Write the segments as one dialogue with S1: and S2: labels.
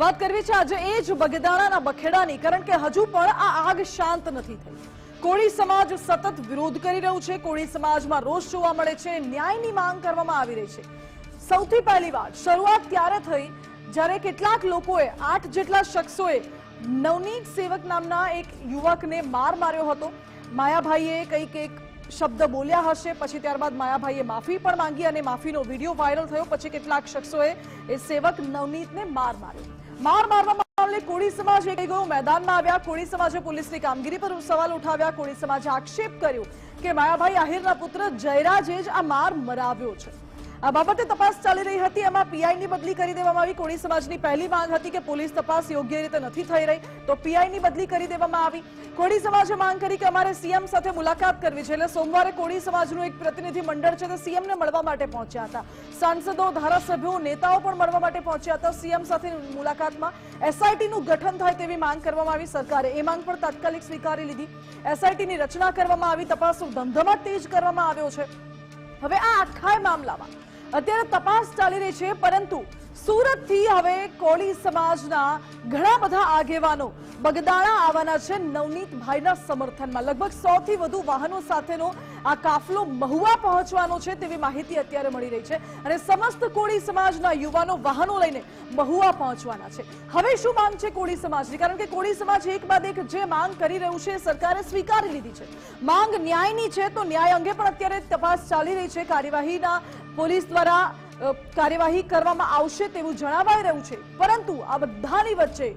S1: વાત કરવી છે આજે એ જ બગદાણાના બખેડાની, કારણ કે હજુ પણ આ આગ શાંત નથી થઈ। કોળી સમાજ સતત વિરોધ કરી રહ્યું છે। કોળી સમાજમાં રોષ જોવા મળે છે, ન્યાયની માંગ કરવામાં આવી રહી છે। સૌથી પહેલી વાર શરૂઆત ત્યારે થઈ જ્યારે કેટલાક લોકોએ 8 જેટલા શખ્સોએ નવનીત સેવક નામના એક યુવકને માર માર્યો હતો। માયાભાઈએ કંઈક એક શબ્દ બોલ્યા હશે, પછી ત્યારબાદ માયાભાઈએ માફી પણ માંગી અને માફીનો વિડીયો વાયરલ થયો। પછી કેટલાક શખ્સોએ એ સેવક નવનીતને માર માર્યો। માર મારવામાં મામલે કોળી સમાજ એક ગયો મેદાનમાં આવ્યા। કોળી સમાજે પોલીસની કામગીરી પર સવાલ ઉઠાવ્યા। કોળી સમાજે આક્ષેપ કર્યો કે માયાભાઈ આહિરના પુત્ર જયરાજે જ આ માર મરાવ્યો છે। આ બાબતે તપાસ ચાલી રહી હતી, એમાં પીઆઈની બદલી કરી દેવામાં આવી। કોળી સમાજની પહેલી માંગ હતી કે પોલીસ તપાસ યોગ્ય રીતે નથી થઈ રહી, તો પીઆઈની બદલી કરી દેવામાં આવી। કોળી સમાજે માંગ કરી કે અમારે સીએમ સાથે મુલાકાત કરવી છે, એટલે સોમવારે કોળી સમાજનું એક પ્રતિનિધિ મંડળ છે તે સીએમને મળવા માટે પહોંચ્યા હતા। સાંસદો, ધારાસભ્યો, નેતાઓ પણ મળવા માટે પહોંચ્યા હતા। સીએમ સાથે મુલાકાતમાં એસઆઈટીનું ગઠન થાય તેવી માંગ કરવામાં આવી। સરકારે એ માંગ પણ તાત્કાલિક સ્વીકારી લીધી। એસઆઈટીની રચના કરવામાં આવી, તપાસનો ધમધમાટ તેજ કરવામાં આવ્યો છે। હવે આ આખા મામલામાં અત્યારે તપાસ ચાલી રહી છે, પરંતુ સુરતથી હવે કોળી સમાજના ઘણા બધા આગેવાનો બગદાણા આવવાના છે નવનીતભાઈના સમર્થનમાં। લગભગ 100 થી વધુ વાહનો સાથેનો આ કાફલો મહુવા પહોંચવાનો છે તેવી માહિતી અત્યારે મળી રહી છે અને સમસ્ત કોળી સમાજના યુવાનો વાહનો લઈને મહુવા પહોંચવાના છે। હવે શું માંગ છે કોળી સમાજની? કારણ કે કોળી સમાજ એક બાદ એક જે માંગ કરી રહ્યું છે સરકારે સ્વીકારી લીધી છે। માંગ ન્યાયની છે, તો ન્યાય અંગે પણ અત્યારે તપાસ ચાલી રહી છે। કાર્યવાહીના પોલીસ દ્વારા કાર્યવાહી કરવામાં આવશે તેવું જણાવાઈ રહ્યું છે, પરંતુ આ બધાની વચ્ચે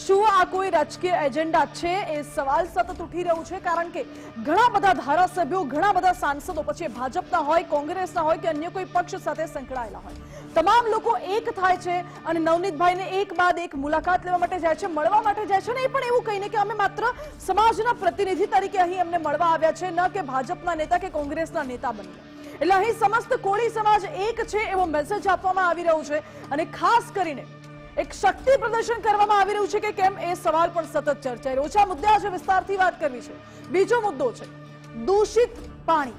S1: શું આ કોઈ રાજકીય એજન્ડા છે એ સવાલ સતત ઉઠી રહ્યું છે। કારણ કે ઘણા બધા ધારાસભ્યો, ઘણા બધા સાંસદો, પછી ભાજપના હોય, કોંગ્રેસના હોય કે અન્ય કોઈ પક્ષ સાથે સંકળાયેલા હોય, તમામ લોકો એક થાય છે અને નવનીતભાઈને એક બાદ એક મુલાકાત લેવા માટે જાય છે, મળવા માટે જાય છે અને એ પણ એવું કહીને કે અમે માત્ર સમાજના પ્રતિનિધિ તરીકે અહીં અમને મળવા આવ્યા છે, ન કે ભાજપના નેતા કે કોંગ્રેસના નેતા બનીને। એટલે અહીં સમસ્ત કોળી સમાજ એક છે એવો મેસેજ આપવામાં આવી રહ્યો છે અને ખાસ કરીને એક શક્તિ પ્રદર્શન કરવામાં આવી રહ્યું છે કે કેમ એ સવાલ પણ સતત ચર્ચાઈ રહ્યો છે। આ મુદ્દે આજે વિસ્તારથી વાત કરવી છે। બીજો મુદ્દો છે દૂષિત પાણી।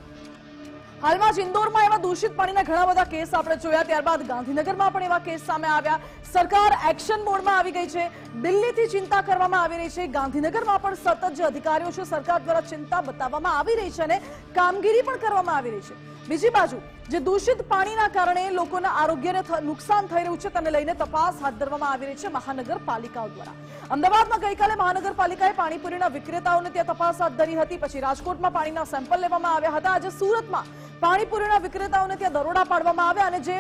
S1: હાલમાં જ ઇન્દોરમાં એવા દૂષિત પાણીના ઘણા બધા કેસ આપણે જોયા, ત્યારબાદ ગાંધીનગરમાં પણ એવા કેસ સામે આવ્યા। સરકાર એક્શન મોડમાં આવી ગઈ છે, દિલ્હીથી ચિંતા કરવામાં આવી રહી છે, ગાંધીનગરમાં પણ સતત જે અધિકારીઓ છે સરકાર દ્વારા ચિંતા બતાવવામાં આવી રહી છે અને કામગીરી પણ કરવામાં આવી રહી છે। બીજી બાજુ જે દૂષિત પાણીના કારણે લોકોના આરોગ્યને નુકસાન થઈ રહ્યું છે તેને લઈને તપાસ હાથ ધરવામાં આવી રહી છે મહાનગરપાલિકાઓ દ્વારા। અમદાવાદમાં ગઈકાલે મહાનગરપાલિકાએ પાણીપુરીના વિક્રેતાઓને ત્યાં તપાસ હાથ ધરી હતી, પછી રાજકોટમાં પાણીના સેમ્પલ લેવામાં આવ્યા હતા। આજે સુરતમાં પાણીપુરીના વિક્રેતાઓને ત્યાં દરોડા પાડવામાં આવ્યા અને જે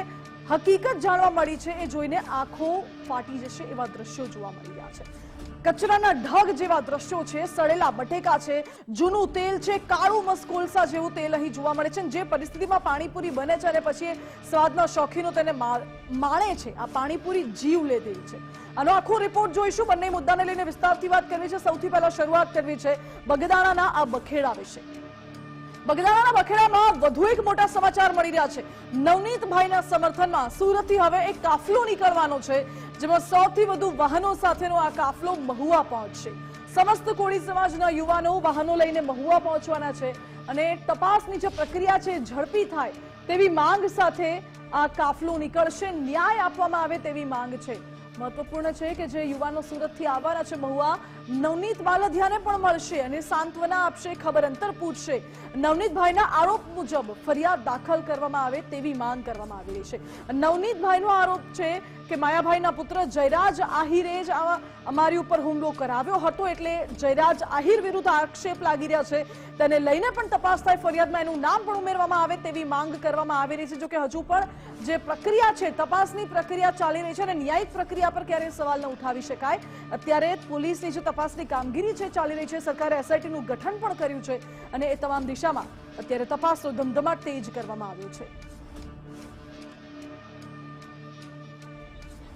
S1: હકીકત જાણવા મળી છે એ જોઈને આંખો ફાટી જશે એવા દ્રશ્યો જોવા મળી રહ્યા છે। કચરાના ઢગ જેવા દ્રશ્યો છે, સડેલા બટેકા છે, જૂનું તેલ છે, કાળું મસ્ત કોલસા જેવું તેલ અહીં જોવા મળે છે। જે પરિસ્થિતિમાં પાણીપુરી બને છે અને પછી સ્વાદના શોખીનો તેને માણે છે, આ પાણીપુરી જીવ લે તેવી છે। આનો આખો રિપોર્ટ જોઈશું। બંને મુદ્દાને લઈને વિસ્તારથી વાત કરવી છે। સૌથી પહેલા શરૂઆત કરવી છે બગદાણાના આ બખેડા વિશે। બગદાણાના બખેડામાં વધુ એક મોટા સમાચાર મળી રહ્યા છે। નવનીતભાઈના સમર્થનમાં સુરતથી હવે એક કાફલો નીકળવાનો છે, જેમાં 100 થી વધુ વાહનો સાથેનો આ કાફલો મહુવા પહોંચશે। સમસ્ત કોળી સમાજના યુવાનો વાહનો લઈને મહુવા પહોંચવાના છે અને તપાસની જે પ્રક્રિયા છે ઝડપી થાય તેવી માંગ સાથે આ કાફલો નીકળશે। ન્યાય આપવામાં આવે તેવી માંગ છે। મહત્વપૂર્ણ છે કે જે યુવાનો સુરતથી આવવાના છે મહુવા, નવનીત બાલધિયાને પણ મળશે અને સાંત્વના આપશે, ખબર અંતર પૂછશે। નવનીતભાઈના આરોપ મુજબ ફરિયાદ દાખલ કરવામાં આવે તેવી માંગ કરવામાં આવી રહી છે। નવનીતભાઈનો આરોપ છે કે માયાભાઈના પુત્ર જયરાજ આહિરે જ અમારી ઉપર હુમલો કરાવ્યો હતો, એટલે જયરાજ આહિર વિરુદ્ધ આક્ષેપ લાગી રહ્યા છે, તેને લઈને પણ તપાસ થાય, ફરિયાદમાં એનું નામ પણ ઉમેરવામાં આવે તેવી માંગ કરવામાં આવી રહી છે। જો કે હજુ પણ જે પ્રક્રિયા છે, તપાસની પ્રક્રિયા ચાલી રહી છે અને ન્યાયિક પ્રક્રિયા પર ક્યારેય સવાલ ન ઉઠાવી શકાય। અત્યારે પોલીસની જે તપાસની કામગીરી છે ચાલી રહી છે, સરકારે એસઆઈટીનું ગઠન પણ કર્યું છે અને એ તમામ દિશામાં અત્યારે તપાસનો ધમધમાટ તેજ કરવામાં આવ્યો છે।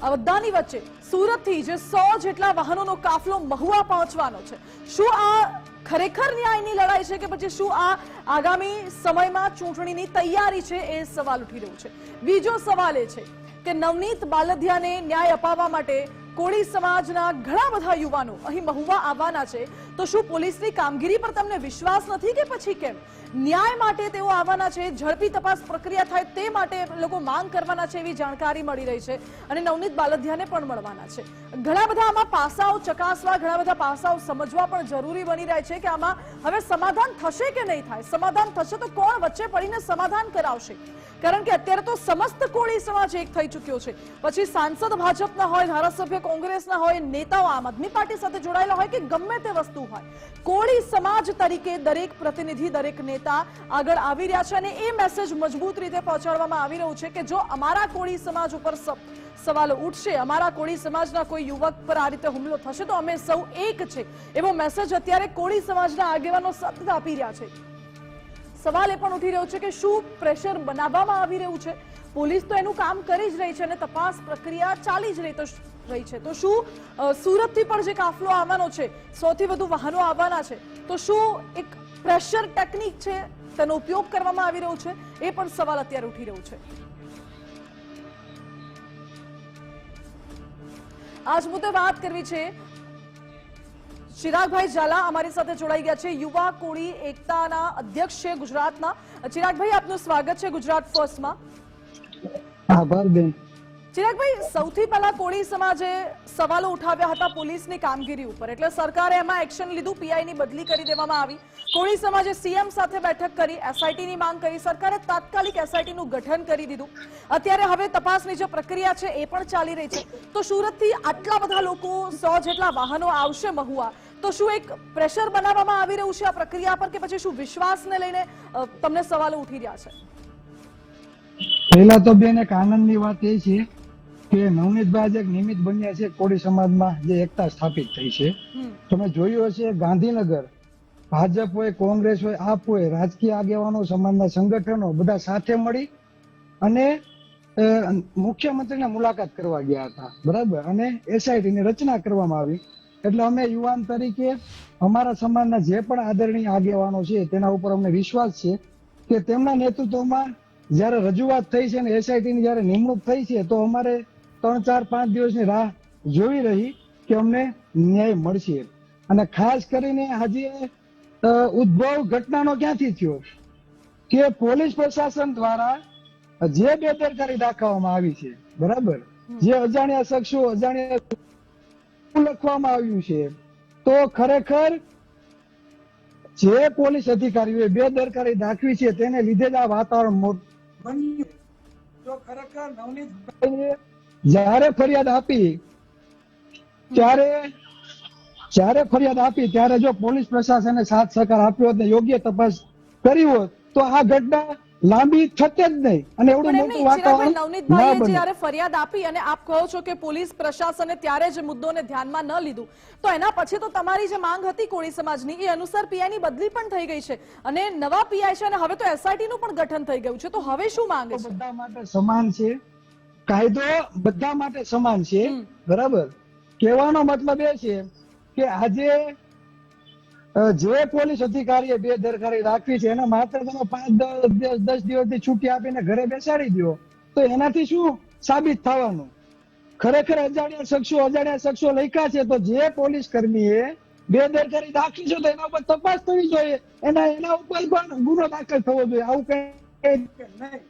S1: આ બધાની વચ્ચે સુરતથી જે 100 જેટલા વાહનોનો કાફલો મહુવા પહોંચવાનો છે, શું આ ખરેખર ન્યાયની લડાઈ છે કે પછી શું આ આગામી સમયમાં ચૂંટણીની તૈયારી છે એ સવાલ ઉઠી રહ્યો છે। બીજો સવાલ એ છે કે નવનીત બાલધિયાને ન્યાય અપાવવા માટે કોળી સમાજના ઘણા બધા યુવાનો અહીં મહુવા આવવાના છે, તો શું પોલીસની કામગીરી પર તમને વિશ્વાસ નથી કે પછી કેમ? ન્યાય માટે તેઓ આવવાના છે, ઝડપી તપાસ પ્રક્રિયા થાય તે માટે લોકો માંગ કરવાના છે એવી જાણકારી મળી રહી છે અને નવનીત બાલદિયાને પણ મળવાના છે. ઘણા બધા આમાં પાસાઓ ચકાસવા, ઘણા બધા પાસાઓ સમજવા પણ જરૂરી બની રહે છે કે આમાં હવે સમાધાન થશે કે નહીં થાય. સમાધાન થશે તો કોણ વચ્ચે પડીને સમાધાન કરાવશે? કારણ કે અત્યારે તો સમસ્ત કોળી સમાજ એક થઈ ચૂક્યો છે. પછી સાંસદ ભાજપના હોય, ધારાસભ્ય કોંગ્રેસના હોય, નેતાઓ આમ આદમી પાર્ટી સાથે જોડાયેલા હોય કે ગમે તે વસ્તુ હોય, કોળી સમાજ તરીકે દરેક પ્રતિનિધિ, દરેક નેતા આગળ આવી રહ્યા છે અને એ મેસેજ મજબૂત રીતે પહોંચાડવામાં આવી રહ્યું છે કે જો અમારા કોળી સમાજ ઉપર સવાલો ઉઠશે, અમારા કોળી સમાજના કોઈ યુવક પર આ રીતે હુમલો થશે તો અમે સૌ એક છે, એવો મેસેજ અત્યારે કોળી સમાજના આગેવાનો સતત આપી રહ્યા છે. સવાલ એ પણ ઉઠી રહ્યો છે કે શું પ્રેશર બનાવવામાં આવી રહ્યું છે? પોલીસ તો એનું કામ કરી જ રહી છે અને તપાસ પ્રક્રિયા ચાલી જ રહી છે. તો શું સુરતથી પણ જે કાફલો આવવાનો છે, સૌથી વધુ વાહનો આવવાના છે, તો શું એક પ્રેશર ટેકનિક છે તેનો ઉપયોગ કરવામાં આવી રહ્યો છે? એ પણ સવાલ અત્યારે ઉઠી રહ્યો છે. આજ મુદ્દે વાત કરવી છે. ચિરાગભાઈ ઝાલા અમારી સાથે જોડાઈ ગયા છે, યુવા કોળી એકતાના અધ્યક્ષ છે ગુજરાતના. ચિરાગભાઈ, આપનું સ્વાગત છે ગુજરાત ફર્સ્ટમાં.
S2: આભાર બેન.
S1: ચિરાગભાઈ, સૌથી પહેલા કોળી સમાજે સવાલો ઉઠાવ્યા હતા પોલીસની કામગીરી ઉપર, એટલે સરકારે એમાં એક્શન લીધું, પીઆઈની બદલી કરી દેવામાં આવી. કોળી સમાજે સીએમ સાથે બેઠક કરી, એસઆઈટીની માંગ કરી, સરકારે તાત્કાલિક એસઆઈટીનું ગઠન કરી દીધું. અત્યારે હવે તપાસની જે પ્રક્રિયા છે એ પણ ચાલી રહી છે. તો સુરતથી આટલા બધા લોકો, 100 જેટલા વાહનો આવશે મહુવા, તો શું એક પ્રેશર બનાવવામાં આવી રહ્યું છે આ પ્રક્રિયા પર કે પછી શું વિશ્વાસને લઈને તમને સવાલો ઉઠી રહ્યા છે?
S2: પહેલા તો બેન એક આનંદની વાત એ છે કે નવનીતભાઈ એક નિમિત્ત બન્યા છે કોળી સમાજમાં જે એકતા સ્થાપિત થઈ છે. તમે જોયું હશે ગાંધીનગર, ભાજપ હોય, કોંગ્રેસ હોય, આપ હોય, રાજકીય આગેવાનો, સમાજના સંગઠનો બધા સાથે મળી અને મુખ્યમંત્રીને મુલાકાત કરવા ગયા હતા, બરાબર, અને એસઆઈટી ની રચના કરવામાં આવી. એટલે અમે યુવાન તરીકે અમારા સમાજના જે પણ આદરણીય આગેવાનો છે તેના ઉપર અમને વિશ્વાસ છે કે તેમના નેતૃત્વમાં જયારે રજૂઆત થઈ છે અને એસઆઈટી ની જયારે નિમણૂક થઈ છે તો અમારે 3, 4, 5 દિવસની રાહ જોઈ રહી કે અમને ન્યાય મળશે. અને ખાસ કરીને આજે ઉદ્ભવ ઘટનાનો ક્યાંથી થયો કે પોલીસ પ્રશાસન દ્વારા જે બેદરકારી દાખવવામાં આવી છે, બરાબર, જે અજાણ્યા શખ્સો, અજાણ્યા લખવામાં આવ્યું છે, તો ખરેખર જે પોલીસ અધિકારીઓએ બેદરકારી દાખવી છે તેને લીધે જ આ વાતાવરણ બન્યું. તો ખરેખર નવનીતભાઈએ જ્યારે ફરિયાદ આપી ત્યારે જો પોલીસ પ્રશાસને સાથ સહકાર આપ્યો હોત ને યોગ્ય તપાસ કરી હોત તો આ ઘટના લાંબી થતે જ નહીં અને એવડું મોટું વાતાવરણ
S1: નવનીતભાઈએ જ્યારે ફરિયાદ આપી અને આપ કહો છો કે પોલીસ પ્રશાસને ત્યારે જ મુદ્દોને ધ્યાનમાં ન લીધું, તો એના પછી તો તમારી જે માંગ હતી કોળી સમાજની એ અનુસાર પીઆઈની બદલી પણ થઈ ગઈ છે અને નવા પીઆઈ છે અને હવે તો એસઆઈટી નું પણ ગઠન થઈ ગયું છે. તો હવે શું માંગે છે?
S2: બધા માટે સમાન છે, કાયદો બધા માટે સમાન છે, બરાબર. કહેવાનો મતલબ એ છે કે આજે જે પોલીસ અધિકારીએ બેદરકારી રાખવી છે એને માત્ર તમે 5-10 દિવસની છૂટી આપીને ઘરે બેસાડી દો તો એનાથી શું સાબિત થવાનું? ખરેખર અજાણ્યા શખ્સો લખ્યા છે તો જે પોલીસ કર્મીએ બેદરકારી દાખવી છે તો એના ઉપર તપાસ થવી જોઈએ, એના ઉપર પણ ગુનો દાખલ થવો જોઈએ. આવું કઈ નહીં.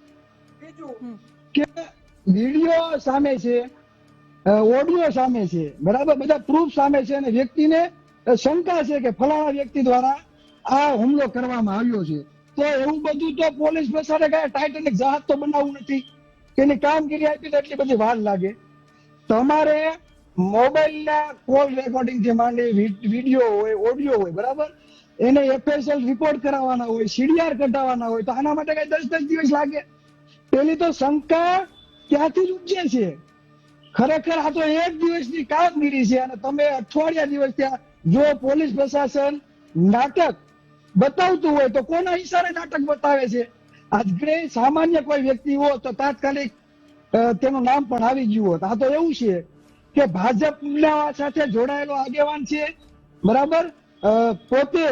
S2: બીજું કે વિડીયો સામે છે, ઓડિયો સામે છે, બરાબર, બધા પ્રૂફ સામે છે અને વ્યક્તિને શંકા છે કે ફલાણા વ્યક્તિ દ્વારા આ હુમલો કરવામાં આવ્યો છે, તો એવું બધું તો પોલીસ પ્રશાસને કઈ ટાઇટેનિક જહાજ તો બનાવવું નથી કે એની કામગીરી આપી તો એટલી બધી વાર લાગે. તમારે મોબાઈલના કોલ રેકોર્ડિંગ થી માંડી વિડીયો હોય, ઓડિયો હોય, બરાબર, એને એફએસએલ રિપોર્ટ કરાવવાના હોય, સીડીઆર કઢાવવાના હોય, તો આના માટે કઈ 10 દિવસ લાગે? પેલી તો શંકા ક્યાંથી જ ઉપજે છે. ખરેખર આ તો 1 દિવસની કામગીરી છે અને તમે અઠવાડિયા દિવસ ત્યાં જો પોલીસ પ્રશાસન નાટક બતાવતું હોય તો કોના ઈશારે નાટક બતાવે છે? આજે સામાન્ય કોઈ વ્યક્તિ હોય તો તાત્કાલિક તેનું નામ પણ આવી ગયું હોત. આ તો એવું છે કે ભાજપના સાથે જોડાયેલો આગેવાન છે, બરાબર, પોતે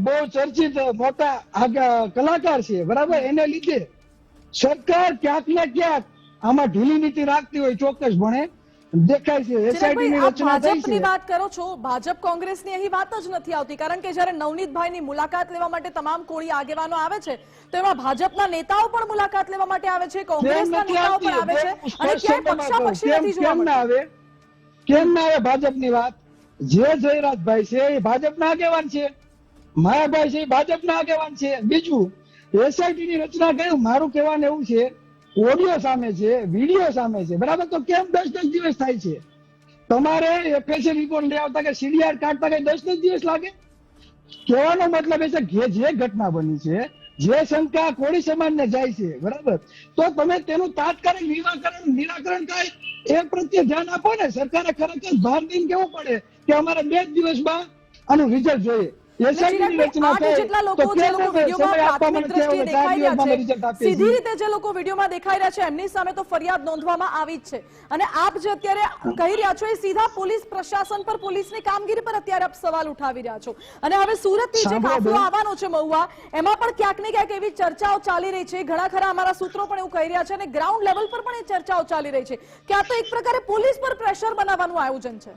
S2: બહુ ચર્ચિત મોટા કલાકાર છે, બરાબર, એને લીધે સરકાર ક્યાંક ને ક્યાંક આમાં ઢીલી નીતિ રાખતી હોય ચોક્કસપણે. દેખાય છે. એસઆઈટી
S1: ચિરાગભાઈ,
S2: ની
S1: આપ
S2: રચના થઈ
S1: ભાજપની
S2: છે.
S1: વાત કરો છો, ભાજપ કોંગ્રેસની અહીં વાત જ નથી આવતી, કારણ કે જ્યારે નવનીતભાઈની મુલાકાત લેવા માટે તમામ કોળી આગેવાનો આવે છે તો એમાં ભાજપના નેતાઓ પણ મુલાકાત લેવા માટે આવે છે,
S2: કેમ
S1: કોંગ્રેસના
S2: નથી
S1: નેતાઓ
S2: આવતી?
S1: પણ આવે છે,
S2: હું
S1: અને
S2: સ્પષ્ટ
S1: ક્યાંય
S2: શબ્દમાં કહું,
S1: પક્ષાપક્ષી નથી જોવા
S2: કેમ ના
S1: મળતી.
S2: આવે? કેમ ના આવે ભાજપની વાત? જે જયરાજભાઈ છે એ ભાજપના આગેવાન છે, માયાભાઈ છે એ ભાજપના આગેવાન છે. બીજું, એસઆઈટી ની રચના કર્યું, મારું કહેવાનું એવું છે, ઓડિયો સામે છે, વિડીયો સામે છે, બરાબર, તો કેમ 10-10 દિવસ થાય છે? તમારે એફએસએલ રિપોર્ટ લઈ આવતા કે સીડીઆર કાઢતા કે 10-10 દિવસ લાગે? કહેવાનો મતલબ એ છે કે જે ઘટના બની છે, જે શંકા કોળી સમાજને જાય છે, બરાબર, તો તમે તેનું તાત્કાલિક નિરાકરણ થાય એ પ્રત્યે ધ્યાન આપો ને. સરકારે ખરેખર ભાર દઈને કેવું પડે કે અમારે 2 જ દિવસમાં આનું રિઝલ્ટ જોઈએ.
S1: એટલે
S2: એસઆઈટી ની રચના
S1: ચિરાગભાઈ, 8
S2: થઈ
S1: જેટલા
S2: તો
S1: લોકો જે
S2: કેમ
S1: લોકો
S2: અમે
S1: વિડીયોમાં
S2: સમય આપવા
S1: પ્રાથમિક
S2: માટે
S1: દ્રષ્ટિએ
S2: 4
S1: દેખાઈ રહ્યા
S2: દિવસમાં
S1: છે,
S2: રિઝલ્ટ આપીએ
S1: સીધી
S2: છીએ?
S1: રીતે જે લોકો વિડીયોમાં દેખાઈ રહ્યા છે એમની સામે તો ફરિયાદ નોંધવામાં આવી જ છે, અને આપ જે અત્યારે કહી રહ્યા છો એ સીધા પોલીસ પ્રશાસન પર, પોલીસની કામગીરી પર અત્યારે આપ સવાલ ઉઠાવી રહ્યા છો. અને હવે સુરતથી જે
S2: સાંભળો
S1: કાફલો
S2: બેન.
S1: આવવાનો છે મહુવા, એમાં પણ ક્યાંક ને ક્યાંક એવી ચર્ચાઓ ચાલી રહી છે, ઘણા ખરા અમારા સૂત્રો પણ એવું કહી રહ્યા છે, અને ગ્રાઉન્ડ લેવલ પર પણ એ ચર્ચાઓ ચાલી રહી છે કે આ તો એક પ્રકારે પોલીસ પર પ્રેશર બનાવવાનું આયોજન છે.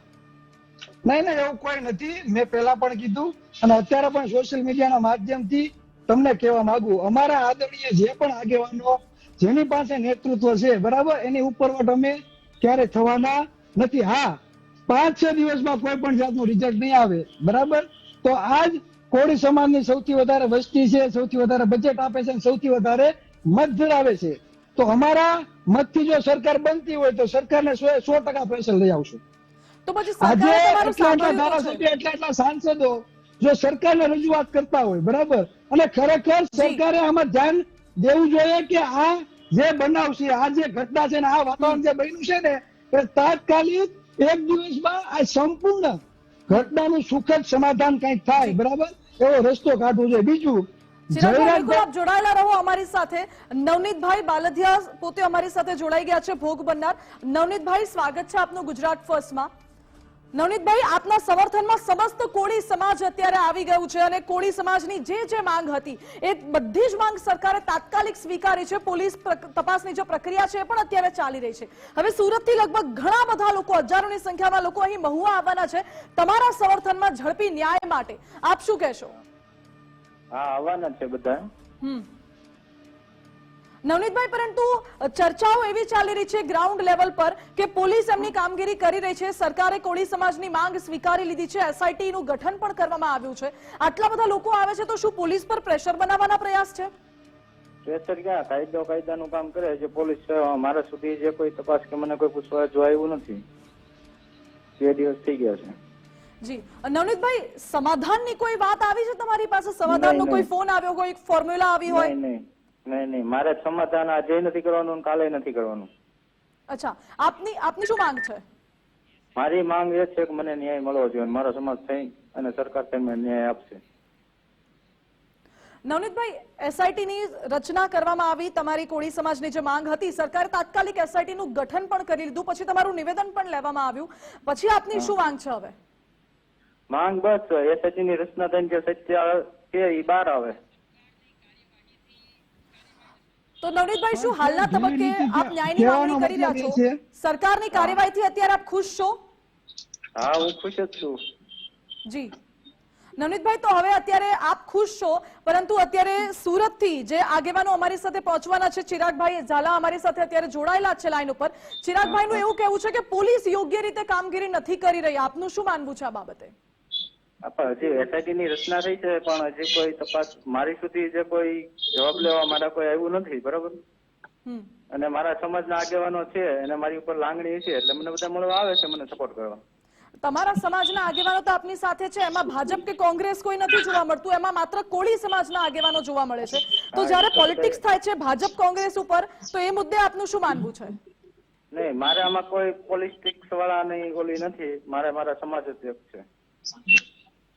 S2: નહીં નહીં, એવું કોઈ નથી. મેં પહેલા પણ કીધું અને અત્યારે પણ સોશિયલ મીડિયાના માધ્યમથી તમને કહેવા માંગુ, અમારા આદરણીય જે પણ આગેવાનો જેની પાસે નેતૃત્વ છે, બરાબર, એની ઉપરવટ અમે ક્યારે થવાના નથી. હા, 5-6 દિવસમાં કોઈ પણ જાતનું રિઝલ્ટ નહીં આવે, બરાબર, તો આજ કોળી સમાજની સૌથી વધારે વસ્તી છે, સૌથી વધારે બજેટ આપે છે અને સૌથી વધારે મત ધરાવે છે. તો અમારા મતથી જો સરકાર બનતી હોય તો સરકારને 100% પ્રેશર લઈ આવશું.
S1: તો પછી
S2: આજે
S1: સરકારે તમારું
S2: એટલા
S1: સાંભળ્યું તો છે.
S2: ધારાસભ્ય એટલા સાંસદો જો સરકારને રજૂઆત કરતા હોય, બરાબર, અને ખરેખર સરકારે આમાં ધ્યાન દેવું જોઈએ કે આ જે બનાવ છે, આ જે ઘટના છે ને આ વાતાવરણ જે બન્યું છે ને, એ તાત્કાલિક 1 દિવસમાં આ સંપૂર્ણ ઘટનાનું સુખદ સમાધાન કંઈક થાય, બરાબર, એવો રસ્તો કાઢવો જોઈએ. બીજું,
S1: ચિરાગભાઈ, બિલકુલ
S2: જયરાજભાઈ
S1: આપ જોડાયેલા રહો અમારી સાથે. નવનીતભાઈ બાલદિયા પોતે અમારી સાથે જોડાઈ ગયા છે, ભોગ બનનાર. નવનીતભાઈ, સ્વાગત છે આપનું ગુજરાત ફર્સ્ટમાં. નવનીતભાઈ, આપના સમર્થનમાં સમસ્ત કોળી સમાજ અત્યારે આવી ગયું છે, અને કોળી સમાજની જે માંગ હતી એ બધી જ માંગ સરકારે તાત્કાલિક સ્વીકારી છે. પોલીસ તપાસની જે પ્રક્રિયા છે એ પણ અત્યારે ચાલી રહી છે. હવે સુરતથી લગભગ ઘણા બધા લોકો, હજારોની સંખ્યામાં લોકો અહીં મહુવા આવવાના છે તમારા સમર્થનમાં ઝડપી ન્યાય માટે. આપ શું કહેશો?
S3: હા, આવવાના છે બધા.
S1: નવનીતભાઈ, પરંતુ ચર્ચાઓ એવી ચાલી રહી છે ગ્રાઉન્ડ લેવલ પર કે પોલીસ એમની કામગીરી કરી રહી છે, સરકારે કોળી સમાજની માંગ સ્વીકારી લીધી છે, એસઆઈટી નું ગઠન પણ કરવામાં આવ્યું છે. આટલા બધા લોકો આવે છે તો શું પોલીસ પર પ્રેશર બનાવવાના પ્રયાસ છે?
S3: પ્રેશર ક્યાં, કાયદાનું કામ કરે છે પોલીસ. મારા સુધી જે કોઈ તપાસ કે મને કોઈ પૂછવા જો આવ્યું નથી. 2 દિવસ થઈ ગયા છે.
S1: જી નવનીતભાઈ, સમાધાનની કોઈ વાત આવી છે તમારી પાસે? સમાધાનનો કોઈ ફોન આવ્યો, કોઈ ફોર્મ્યુલા આવી હોય?
S3: નહીં, મારે સમાધાન આજે નથી કરવાનું અને કાલે નથી કરવાનું.
S1: અચ્છા, આપની શું માંગ છે?
S3: મારી માંગ એ છે કે મને ન્યાય મળવો જોઈએ, મારો સમાજ થઈ અને સરકાર તેમને ન્યાય આપશે.
S1: નવનીતભાઈ, એસઆઈટી ની રચના કરવામાં આવી, તમારી કોળી સમાજની જે માંગ હતી, સરકારે તાત્કાલિક એસઆઈટી નું ગઠન પણ કરી લીધું, પછી તમારું નિવેદન પણ લેવામાં આવ્યું, પછી આપની શું માંગ છે હવે?
S3: માંગ બસ એસઆઈટી ની રચના થઈને જે સત્ય છે એ બહાર આવે.
S1: તો નવનીતભાઈ, શું હાલના તબક્કે આપ ન્યાયની માંગણી કરી રહ્યા છો? સરકારની કાર્યવાહીથી અત્યારે આપ ખુશ છો?
S3: હા, હું ખુશ જ છું.
S1: જી નવનીતભાઈ, તો હવે અત્યારે આપ ખુશ છો, પરંતુ અત્યારે સુરતથી જે આગેવાનો અમારી સાથે પહોંચવાના છે, ચિરાગભાઈ ઝાલા અમારી સાથે અત્યારે જોડાયેલા છે લાઈન ઉપર. ચિરાગભાઈનું એવું કહેવું છે કે પોલીસ યોગ્ય રીતે કામગીરી નથી કરી રહી. આપનું શું માનવું છે આ બાબતે?
S3: હજી એસઆઈટી ની રચના થઈ છે પણ હજી કોઈ તપાસ મારી સુધી જે કોઈ જવાબ લેવા મારા કોઈ આવ્યું નથી, બરાબર, અને મારા સમાજના આગેવાનો છે અને મારી ઉપર લાગણી છે એટલે મને બધા મળવા આવે છે, મને સપોર્ટ કરવા.
S1: તમારા સમાજના આગેવાનો તો આપની સાથે છે, એમાં ભાજપ કે કોંગ્રેસ કોઈ નથી જોવા મળતું, એમાં માત્ર કોળી સમાજના આગેવાનો જોવા મળે છે. તો જ્યારે પોલિટિક્સ થાય છે ભાજપ કોંગ્રેસ ઉપર, તો એ મુદ્દે આપનું શું માનવું છે?
S3: નહીં, મારે આમાં કોઈ પોલિટિક્સ વાળા નહીં ઓલી નથી, મારા સમાજ જ એક છે.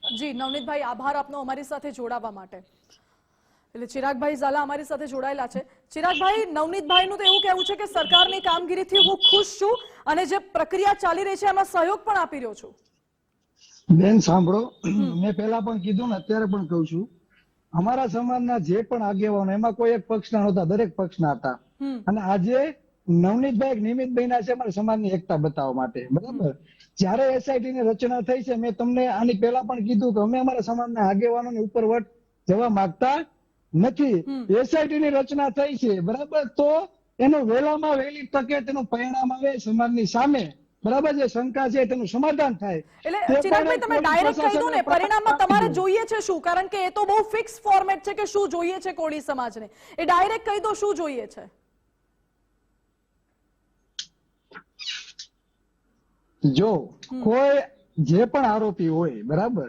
S1: જી નવનીતભાઈ, આભાર આપનો અમારી સાથે જોડાવા માટે. એટલે ચિરાગભાઈ ઝાલા અમારી સાથે જોડાયેલા છે. ચિરાગભાઈ, નવનીતભાઈનું તો એવું કહેવું છે કે સરકારની કામગીરીથી હું ખુશ છું અને જે પ્રક્રિયા ચાલી રહી છે એમાં સહયોગ પણ આપી રહ્યો છું.
S2: બેન સાંભળો, મેં પહેલા પણ કીધું ને અત્યારે પણ કહું છું, અમારા સમાજના જે પણ આગેવાનો એમાં કોઈ એક પક્ષના નહોતા, દરેક પક્ષના હતા. અને આજે નવનીતભાઈ એક નિમિત્ત બન્યા છે અમારા સમાજની એકતા બતાવવા માટે, બરાબર. જ્યારે એસઆઈટી ની રચના થઈ છે, મેં તમને આની પહેલા પણ કીધું કે અમે અમારા સમાજના આગેવાનોની ઉપર વટ જવા માંગતા નથી. એસઆઈટી ની રચના થઈ છે, બરાબર, તો એનું વહેલામાં વહેલી તકે તેનું પરિણામ આવે સમાજની સામે, બરાબર. જે શંકા છે તેનું સમાધાન થાય.
S1: એટલે ચિરાગભાઈ તમે ડાયરેક્ટ કહી દો ને, પરિણામમાં તમારે જોઈએ છે શું? કારણ કે એ તો બહુ ફિક્સ ફોર્મેટ છે કે શું જોઈએ છે કોળી સમાજને, એ ડાયરેક્ટ કહી દો શું જોઈએ છે.
S2: જો કોઈ જે પણ આરોપી હોય, બરાબર,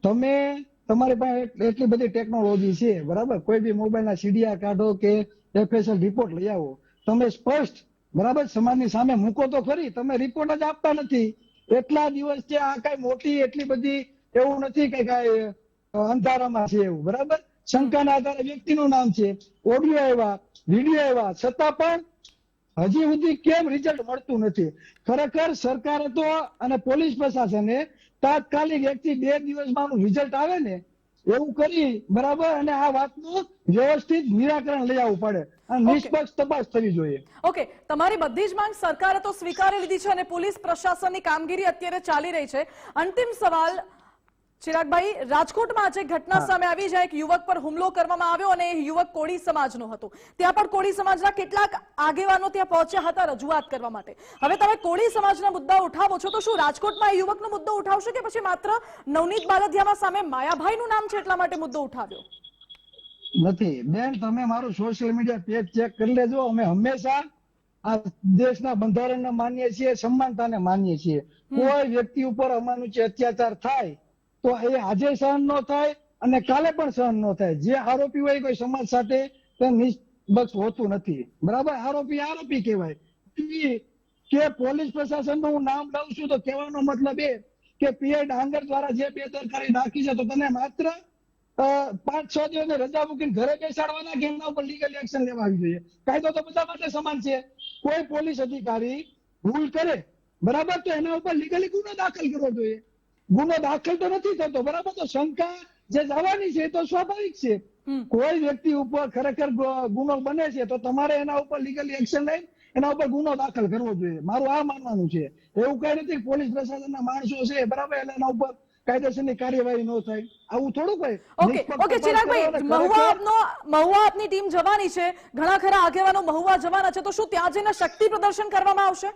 S2: તમે તમારી પાસે એટલી બધી ટેકનોલોજી છે, બરાબર, કોઈ બી મોબાઈલના સીડીઆર કાઢો કે એફએસએલ રિપોર્ટ લઈ આવો, તમે સ્પષ્ટ, બરાબર, સમાજની સામે મૂકો તો ખરી. તમે રિપોર્ટ જ આપતા નથી. એટલા દિવસ છે, આ કઈ મોટી એટલી બધી એવું નથી કે કઈ અંધારામાં છે એવું, બરાબર. શંકાના આધારે વ્યક્તિનું નામ છે, ઓડિયો આવ્યા, વિડીયો આવ્યા, છતાં પણ હજી સુધી કેમ રિઝલ્ટ મળતું નથી? ખરેખર સરકારે તો અને પોલીસ પ્રશાસને તાત્કાલિક 1 થી 2 દિવસમાં રિઝલ્ટ આવે ને એવું કરી, બરાબર, અને આ વાતનું વ્યવસ્થિત નિરાકરણ લઈ આવવું પડે અને નિષ્પક્ષ તપાસ થવી જોઈએ.
S1: ઓકે, તમારી બધી જ માંગ સરકારે તો સ્વીકારી લીધી છે અને પોલીસ પ્રશાસનની કામગીરી અત્યારે ચાલી રહી છે. અંતિમ સવાલ ચિરાગભાઈ, રાજકોટમાં આજે ઘટના સામે આવી છે, એક યુવક પર હુમલો કરવામાં આવ્યો અને એ યુવક કોળી સમાજનો હતો. ત્યાં પણ કોળી સમાજના કેટલાક આગેવાનો ત્યાં પહોંચ્યા હતા રજૂઆત કરવા માટે. હવે તમે કોળી સમાજના મુદ્દા ઉઠાવો છો, તો શું રાજકોટમાં એ યુવકનો મુદ્દો ઉઠાવશો કે પછી માત્ર નવનીત બાલદિયામાં સામે માયાભાઈનું નામ છે એટલા માટે મુદ્દો ઉઠાવ્યો?
S2: નથી બેન, તમે મારું સોશિયલ મીડિયા પેજ ચેક કરી લેજો. અમે હંમેશા આ દેશના બંધારણને માનીએ છીએ, સમાનતાને માનીએ છીએ. કોઈ વ્યક્તિ ઉપર અમાનુષી અત્યાચાર થાય તો એ આજે સહન ન થાય અને કાલે પણ સહન ન થાય. જે આરોપી હોય કોઈ સમાજ સાથે તે નિષ્પક્ષ હોતું નથી, બરાબર. આરોપી કહેવાય. કે પોલીસ પ્રશાસનનું હું નામ લઉં છું તો કહેવાનો મતલબ એ કે પીએ ડાંગર દ્વારા જે બેદરકારી નાખી છે, તો તેને માત્ર 5-6 દિવસની રજા મૂકીને ઘરે બેસાડવાના કે એમના ઉપર લીગલ એક્શન લેવા આવી જોઈએ. કાયદો તો બધા માટે સમાન છે. કોઈ પોલીસ અધિકારી ભૂલ કરે, બરાબર, તો એના ઉપર લીગલી ગુનો દાખલ કરવો જોઈએ. ગુનો દાખલ તો નથી થતો, બરાબર, તો શંકા જે જવાની છે એ તો સ્વાભાવિક છે. કોઈ વ્યક્તિ ઉપર ખરેખર ગુનો બને છે તો તમારે એના ઉપર લીગલી એક્શન લઈ એના ઉપર ગુનો દાખલ કરવો જોઈએ. મારું આ માનવાનું છે. એવું કઈ નથી પોલીસ પ્રશાસનના માણસો છે, બરાબર, એટલે એના ઉપર કાયદેસરની કાર્યવાહી ન થાય, આવું થોડું કોઈ.
S1: ઓકે ચિરાગભાઈ, મહુવા આપની ટીમ જવાની છે, ઘણા ખરા આગેવાનો મહુવા જવાના છે, તો શું ત્યાં જઈને શક્તિ પ્રદર્શન કરવામાં આવશે?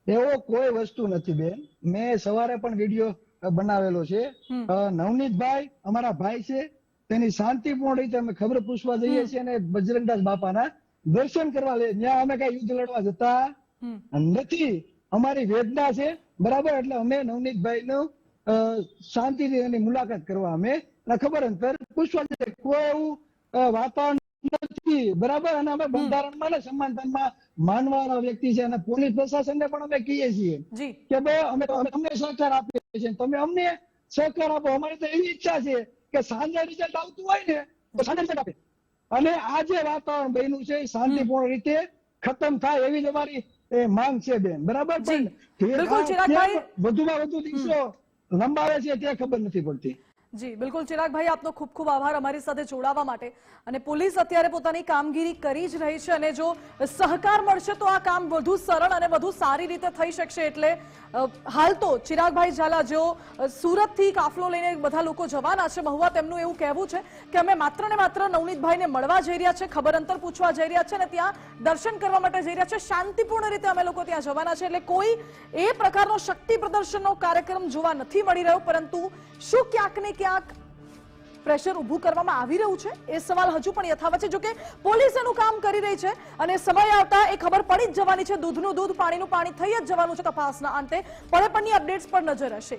S2: એવો કોઈ વસ્તુ નથી બેન. મેં સવારે પણ વિડીયો બનાવેલો છે. નવનીતભાઈ અમારા ભાઈ છે, તેની શાંતિપૂર્ણ રીતે અમે ખબર પૂછવા જઈએ છીએ અને બજરંગદાસ બાપાના દર્શન કરવા લઈએ. ત્યાં અમે કઈ યુદ્ધ લડવા જતા નથી. અમારી વેદના છે, બરાબર, એટલે અમે નવનીતભાઈ નું શાંતિથી એની મુલાકાત કરવા અમે ખબર અંતર પૂછવા જઈએ. કોઈ એવું વાતાવરણ નથી, બરાબર, અને અમે બંધારણમાં ને સમાનતામાં માનવાના વ્યક્તિ છે અને પોલીસ પ્રશાસનને પણ અમે કહીએ છીએ કે ભાઈ અમે તમને સહકાર આપીએ છીએ, તમે અમને સહકાર આપો. અમારી તો એવી ઈચ્છા છે કે સાંજે રિઝલ્ટ આવતું હોય ને તો સાંજે રિઝલ્ટ આપે અને આ જે વાતાવરણ બન્યું છે એ શાંતિપૂર્ણ રીતે ખતમ થાય એવી જ અમારી માંગ છે બેન, બરાબર. પણ વધુમાં વધુ દિવસો લંબાવે છે તે ખબર નથી પડતી.
S1: જી બિલકુલ ચિરાગભાઈ, આપનો ખૂબ ખૂબ આભાર અમારી સાથે જોડાવા માટે. અને પોલીસ અત્યારે પોતાની કામગીરી કરી જ રહી છે અને જો સહકાર મળશે તો આ કામ વધુ સરળ અને વધુ સારી રીતે થઈ શકશે. એટલે હાલ તો ચિરાગભાઈ ઝાલા જેઓ સુરતથી કાફલો લઈને બધા લોકો જવાના છે મહુવા, તેમનું એવું કહેવું છે કે અમે માત્ર ને માત્ર નવનીતભાઈને મળવા જઈ રહ્યા છે, ખબર અંતર પૂછવા જઈ રહ્યા છે અને ત્યાં દર્શન કરવા માટે જઈ રહ્યા છે. શાંતિપૂર્ણ રીતે અમે લોકો ત્યાં જવાના છે. એટલે કોઈ એ પ્રકારનો શક્તિ પ્રદર્શનનો કાર્યક્રમ જોવા નથી મળી રહ્યો, પરંતુ શું ક્યાંક ને ક્યાંક પ્રેશર ઉભું કરવામાં આવી રહ્યું છે એ સવાલ હજુ પણ યથાવત છે. જોકે પોલીસ એનું કામ કરી રહી છે અને સમય આવતા એ ખબર પડી જ જવાની છે. દૂધનું દૂધ, પાણીનું પાણી થઈ જ જવાનું છે. તપાસના અંતે પળે પળની અપડેટ્સ પર નજર હશે.